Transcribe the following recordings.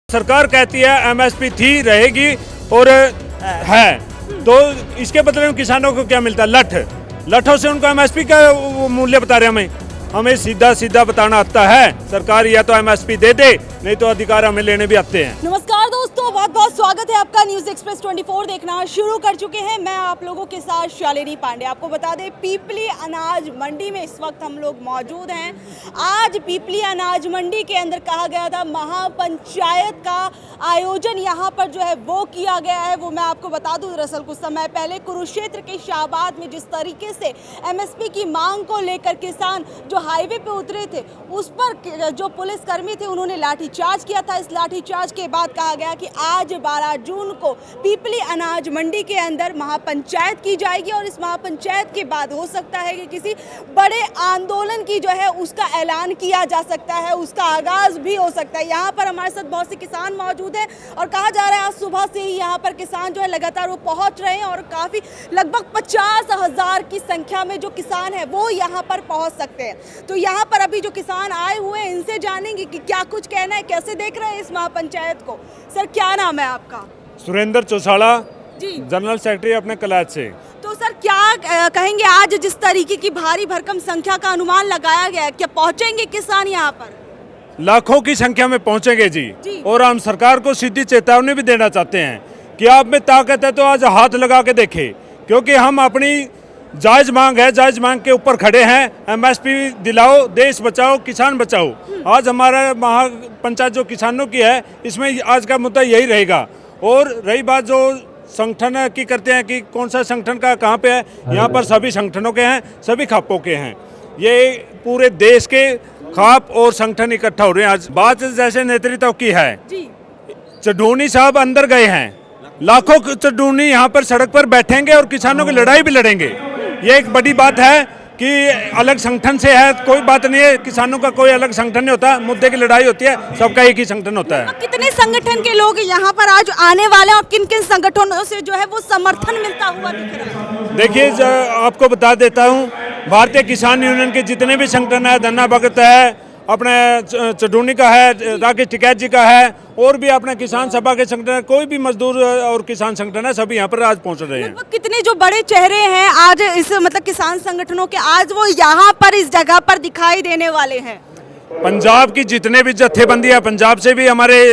सरकार कहती है एमएसपी थी रहेगी और है, तो इसके बदले में किसानों को क्या मिलता है? लठों से उनको एमएसपी का मूल्य बता रहे हमें सीधा सीधा बताना आता है। सरकार या तो एमएसपी दे दे, नहीं तो अधिकार हमें लेने भी आते हैं। नमस्कार दोस्तों, बहुत बहुत स्वागत है आपका। न्यूज़ एक्सप्रेस 24 देखना शुरू कर चुके हैं। मैं आप लोगों के साथ शालिनी पांडे। आपको बता दें, पीपली अनाज मंडी में इस वक्त हम लोग मौजूद हैं। आज पीपली अनाज मंडी के अंदर कहा गया था महापंचायत का आयोजन यहाँ पर जो है वो किया गया है। वो मैं आपको बता दूं, दरअसल कुछ समय पहले कुरुक्षेत्र के शाहबाद में जिस तरीके से एमएसपी की मांग को लेकर किसान जो हाईवे पे उतरे थे, उस पर जो पुलिसकर्मी थे उन्होंने लाठीचार्ज किया था। इस लाठीचार्ज के बाद कहा गया कि आज 12 जून को पीपली अनाज मंडी के अंदर महापंचायत की जाएगी और इस महापंचायत के बाद हो सकता है कि किसी बड़े आंदोलन की जो है उसका ऐलान किया जा सकता है, उसका आगाज भी हो सकता है। यहाँ पर हमारे साथ बहुत से किसान मौजूद हैं और कहा जा रहा है आज सुबह से ही यहाँ पर किसान जो है लगातार वो पहुँच रहे हैं और काफ़ी लगभग 50,000 की संख्या में जो किसान है वो यहाँ पर पहुँच सकते हैं। तो यहाँ पर अभी जो किसान आए हुए हैं इनसे जानेंगे कि क्या कुछ कहना है, कैसे देख रहे हैं इस महापंचायत को। सर, क्या नाम है आपका? सुरेंद्र चौसाड़ा जी, जनरल सेक्रेटरी अपने कलाज से। तो सर क्या कहेंगे, आज जिस तरीके की भारी भरकम संख्या का अनुमान लगाया गया है, क्या पहुंचेंगे किसान यहाँ पर? लाखों की संख्या में पहुंचेंगे जी। और हम सरकार को सीधी चेतावनी भी देना चाहते हैं कि आप में ताकत है तो आज हाथ लगा के देखें, क्योंकि हम अपनी जायज मांग है, जायज मांग के ऊपर खड़े हैं। एमएसपी दिलाओ, देश बचाओ, किसान बचाओ। आज हमारा महापंचायत जो किसानों की है, इसमें आज का मुद्दा यही रहेगा। और रही बात जो संगठन की करते हैं कि कौन सा संगठन का कहाँ पे है, यहाँ पर सभी संगठनों के हैं, सभी खापों के हैं। ये पूरे देश के खाप और संगठन इकट्ठा हो रहे हैं। आज बात जैसे नेतृत्व की है, चढ़ूनी साहब अंदर गए हैं, लाखों चढ़ूनी यहाँ पर सड़क पर बैठेंगे और किसानों की लड़ाई भी लड़ेंगे। ये एक बड़ी बात है कि अलग संगठन से है, कोई बात नहीं है। किसानों का कोई अलग संगठन नहीं होता, मुद्दे की लड़ाई होती है, सबका एक ही संगठन होता है। कितने संगठन के लोग यहाँ पर आज आने वाले हैं और किन किन संगठनों से जो है वो समर्थन मिलता हुआ दिख रहा है? देखिए, आपको बता देता हूँ, भारतीय किसान यूनियन के जितने भी संगठन है, धन्ना भगत है, अपने चढ़ूनी का है, राकेश टिकैत जी का है, और भी अपने किसान सभा के संगठन, कोई भी मजदूर और किसान संगठन है, सभी यहाँ पर आज पहुँच रहे हैं। कितने जो बड़े चेहरे हैं आज इस मतलब किसान संगठनों के, आज वो यहाँ पर इस जगह पर दिखाई देने वाले हैं? पंजाब की जितने भी जत्थेबंदी है, पंजाब से भी हमारे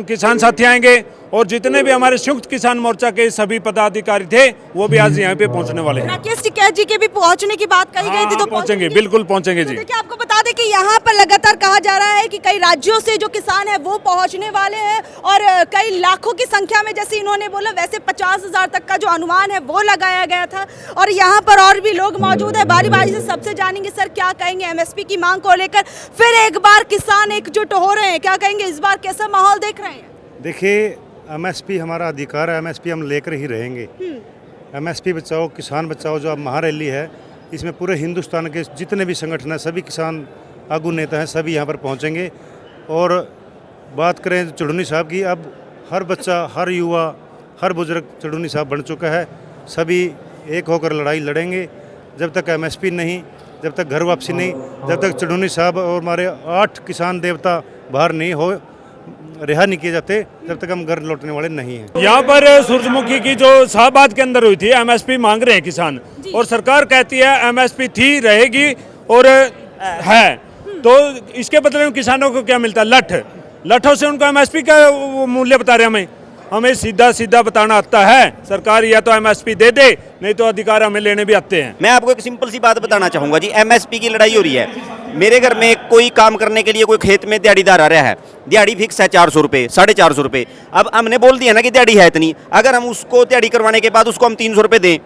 किसान साथी आएंगे और जितने भी हमारे संयुक्त किसान मोर्चा के सभी पदाधिकारी थे वो भी आज यहाँ पे पहुँचने वाले हैं। राकेश टिकैत जी के भी पहुँचने की बात कही गई थी, तो पहुँचेंगे, बिल्कुल पहुँचेंगे जी। देखिए, आपको बता दें कि यहाँ पर लगातार कहा जा रहा है कि कई राज्यों से जो किसान है वो पहुँचने वाले हैं और कई लाखों की संख्या में, जैसे इन्होंने बोला, वैसे 50,000 तक का जो अनुमान है वो लगाया गया था। और यहाँ पर और भी लोग मौजूद है, बारी बारी से सबसे जानेंगे। सर, क्या कहेंगे एमएसपी की मांग को लेकर? फिर एक बार किसान एकजुट हो रहे हैं, क्या कहेंगे इस बार, कैसा माहौल देख रहे हैं? देखिए, एमएसपी हमारा अधिकार है, एमएसपी हम लेकर ही रहेंगे। एमएसपी बचाओ, किसान बचाओ जो अब महारैली है, इसमें पूरे हिंदुस्तान के जितने भी संगठन हैं, सभी किसान आगू नेता हैं, सभी यहाँ पर पहुँचेंगे। और बात करें चढ़ूनी साहब की, अब हर बच्चा, हर युवा, हर बुजुर्ग चढ़ूनी साहब बन चुका है। सभी एक होकर लड़ाई लड़ेंगे जब तक एमएसपी नहीं, जब तक घर वापसी नहीं, जब तक चढ़ूनी साहब और हमारे 8 किसान देवता बाहर नहीं हो, रिहा नहीं किए जाते, जब तक हम घर लौटने वाले नहीं हैं। यहाँ पर सूरजमुखी की जो शाहबाद के अंदर हुई थी, एमएसपी मांग रहे हैं किसान, और सरकार कहती है एमएसपी थी रहेगी और है, तो इसके बदले में किसानों को क्या मिलता है? लठों से उनको एमएसपी का मूल्य बता रहे हमें सीधा सीधा बताना आता है। सरकार या तो एमएसपी दे दे, नहीं तो अधिकार हमें लेने भी आते हैं। मैं आपको एक सिंपल सी बात बताना चाहूँगा जी। एमएसपी की लड़ाई हो रही है। मेरे घर में कोई काम करने के लिए कोई खेत में दिहाड़ीदार आ रहा है, दिहाड़ी फिक्स है 400 रुपये, 450 रुपये। अब हमने बोल दिया ना कि दिहाड़ी है इतनी, अगर हम उसको दिहाड़ी करवाने के बाद उसको हम 300 रुपये दें,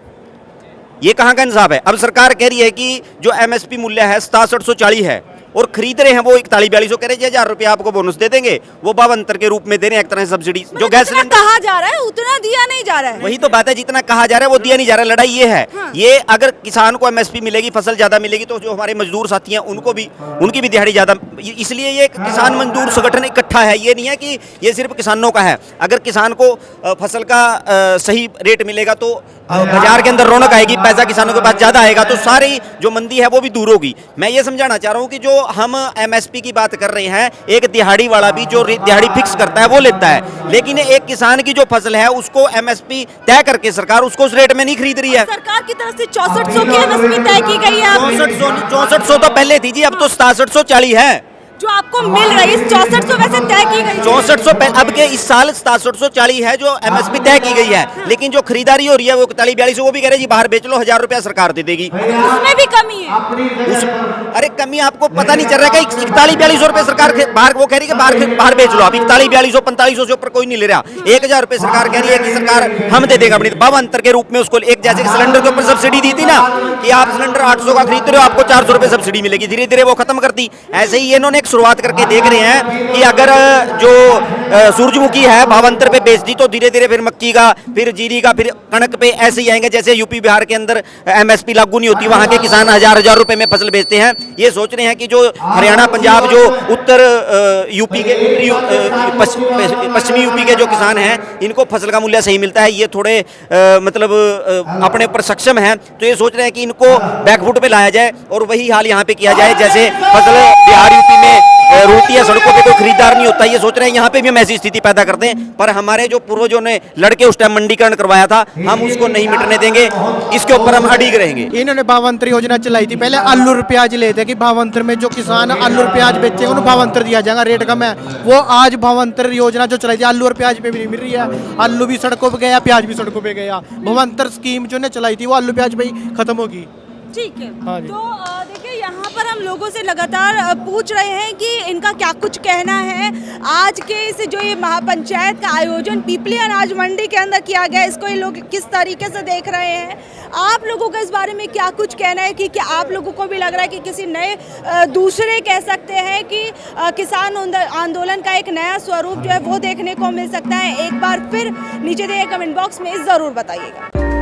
ये कहाँ का इंसाफ है? अब सरकार कह रही है कि जो एमएसपी मूल्य है 6740 है और खरीद रहे हैं वो 41-42 कह रहे हैं, 1000 रुपये आपको बोनस दे देंगे, वो 52 के रूप में दे रहे हैं, एक तरह से सब्सिडी। जो गैस सिलेंडर कहा जा रहा है उतना दिया नहीं जा रहा है। वही तो बात है, जितना कहा जा रहा है वो दिया नहीं जा रहा है। लड़ाई ये है, ये अगर किसान को एमएसपी मिलेगी, फसल ज्यादा मिलेगी, तो जो हमारे मजदूर साथी हैं उनको भी, उनकी भी दिहाड़ी ज्यादा, इसलिए ये किसान मजदूर संगठन इकट्ठा है। ये नहीं है कि ये सिर्फ किसानों का है। अगर किसान को फसल का सही रेट मिलेगा तो बाजार के अंदर रौनक आएगी, पैसा किसानों के पास ज्यादा आएगा, तो सारी जो मंदी है वो भी दूर होगी। मैं ये समझाना चाह रहा हूँ कि जो हम एमएसपी की बात कर रहे हैं, एक दिहाड़ी वाला भी जो दिहाड़ी फिक्स करता है वो लेता है, लेकिन एक किसान की जो फसल है उसको एमएसपी तय करके सरकार उसको उस रेट में नहीं खरीद रही है। सरकार की तरफ से 6400 की एमएसपी तय की गई है। 6400 तो पहले थी जी, अब तो 6740 है जो आपको मिल रही है 6400 वैसे तय की गई। 6400 अब के इस साल 6740 है जो एमएसपी तय की गई है, लेकिन जो खरीदारी हो रही है वो 41-42, वो भी कह रहे जी बाहर बेच लो, 1000 रुपया सरकार दे देगी। उसमें भी कमी है। अरे कमी आपको पता नहीं चल रहा है कि 41-42 रुपए सरकार बाहर वो कह रही है बाहर बेच लो। अब 41-42-45 से ऊपर कोई नहीं ले रहा। 1000 रुपए सरकार कह रही है कि सरकार हम दे देगा अपनी भावांतर के रूप में उसको। एक जैसे कि सिलेंडर के ऊपर सब्सिडी दी थी ना कि आप सिलेंडर 800 का खरीद रहे हो, आपको 400 रुपए सब्सिडी मिलेगी, धीरे धीरे वो खत्म कर दी। ऐसे ही इन्होंने शुरुआत करके देख रहे हैं कि अगर जो सूरजमुखी है भावांतर पे बेच दी तो धीरे धीरे फिर मक्की का, फिर जीरी का, फिर कणक पे ऐसे ही आएंगे। जैसे यूपी बिहार के अंदर एमएसपी लागू नहीं होती, वहां के किसान 1000 रुपए में फसल बेचते हैं। ये सोच रहे हैं कि जो हरियाणा, पंजाब, जो उत्तर यूपी के, पश्चिमी यूपी के जो किसान हैं, इनको फसल का मूल्य सही मिलता है, ये थोड़े मतलब अपने ऊपर सक्षम हैं, तो ये सोच रहे हैं कि इनको बैकफुट पे लाया जाए और वही हाल यहाँ पे किया जाए। जैसे फसल बिहार, यूपी में रोती है, सड़कों पे कोई खरीदार नहीं होता, ये सोच रहे हैं यहाँ पे भी हम ऐसी स्थिति पैदा करते हैं। पर हमारे जो पूर्वजों ने लड़के उस टाइम मंडीकरण करवाया था, हम उसको नहीं मिटने देंगे, इसके ऊपर हम अड़िग रहेंगे। इन्होंने भावांतर योजना चलाई थी, पहले आलू और प्याज लेते कि भावांतर में जो किसान आलू और प्याज बेचेंगे उन्हें भावांतर दिया जाएगा, रेट कम है। वो आज भावांतर योजना जो चलाई थी आलू और प्याज पे भी नहीं मिल रही है। आलू भी सड़कों पे गया, प्याज भी सड़कों पे गया। भावांतर स्कीम जो ने चलाई थी वो आलू प्याज पे ही खत्म होगी। ठीक है। हाँ जी। तो देखिए यहाँ पर हम लोगों से लगातार पूछ रहे हैं कि इनका क्या कुछ कहना है। आज के इस जो ये महापंचायत का आयोजन पीपली अनाज मंडी के अंदर किया गया, इसको ये लोग किस तरीके से देख रहे हैं, आप लोगों का इस बारे में क्या कुछ कहना है कि क्या आप लोगों को भी लग रहा है कि किसी नए दूसरे कह सकते हैं कि किसान आंदोलन का एक नया स्वरूप जो है वो देखने को मिल सकता है। एक बार फिर नीचे दिए कमेंट बॉक्स में ज़रूर बताइएगा।